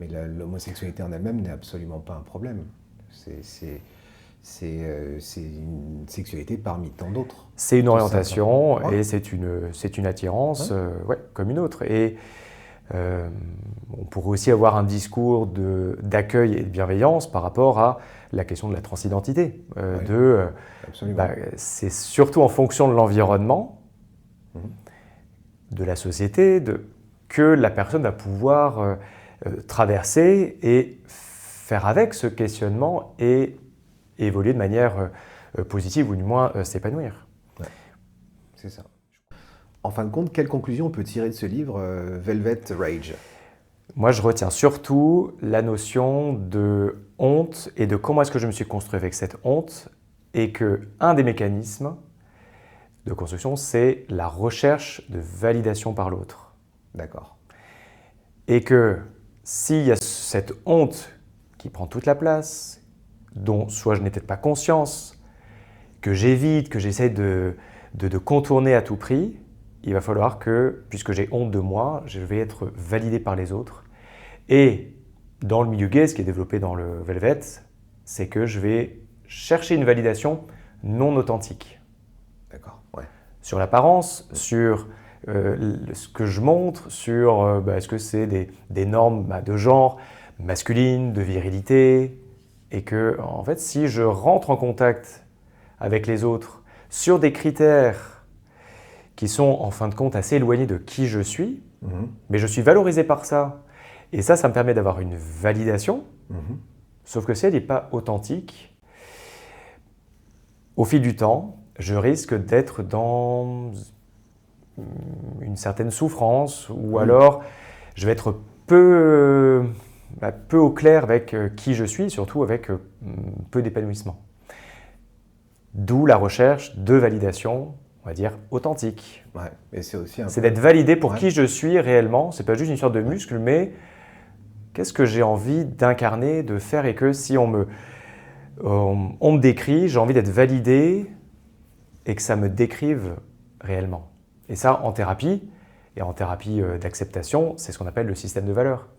Mais l'homosexualité en elle-même n'est absolument pas un problème. C'est une sexualité parmi tant d'autres. C'est une Tout orientation simplement. et c'est une attirance ouais, comme une autre. Et on pourrait aussi avoir un discours d'accueil et de bienveillance par rapport à la question de la transidentité. Oui, absolument. C'est surtout en fonction de l'environnement, de la société, que la personne va pouvoir traverser et faire avec ce questionnement et évoluer de manière positive ou du moins s'épanouir. Ouais, c'est ça. En fin de compte, quelle conclusion on peut tirer de ce livre, Velvet Rage? Moi, je retiens surtout la notion de honte et de comment est-ce que je me suis construit avec cette honte et que un des mécanismes de construction, c'est la recherche de validation par l'autre. D'accord. Et que s'il y a cette honte qui prend toute la place, dont soit je n'ai peut-être pas conscience, que j'évite, que j'essaie de contourner à tout prix, il va falloir que, puisque j'ai honte de moi, je vais être validé par les autres. Et dans le milieu gay, ce qui est développé dans le Velvet, c'est que je vais chercher une validation non authentique. D'accord, ouais. Sur l'apparence, sur ce que je montre, sur est-ce que c'est des normes de genre masculine, de virilité, et que en fait, si je rentre en contact avec les autres sur des critères qui sont en fin de compte assez éloignés de qui je suis, mais je suis valorisé par ça, et ça me permet d'avoir une validation, sauf que si elle n'est pas authentique, au fil du temps, je risque d'être dans une certaine souffrance, ou alors je vais être peu au clair avec qui je suis, surtout avec peu d'épanouissement. D'où la recherche de validation, on va dire, authentique. Ouais, et c'est aussi c'est d'être validé pour qui je suis réellement. C'est pas juste une sorte de muscle, mais qu'est-ce que j'ai envie d'incarner, de faire, et que si on me décrit, j'ai envie d'être validé et que ça me décrive réellement. Et ça, en thérapie, et en thérapie d'acceptation, c'est ce qu'on appelle le système de valeurs.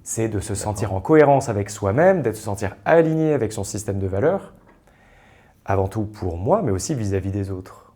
C'est de se sentir en cohérence avec soi-même, d'être se sentir aligné avec son système de valeurs, avant tout pour moi, mais aussi vis-à-vis des autres.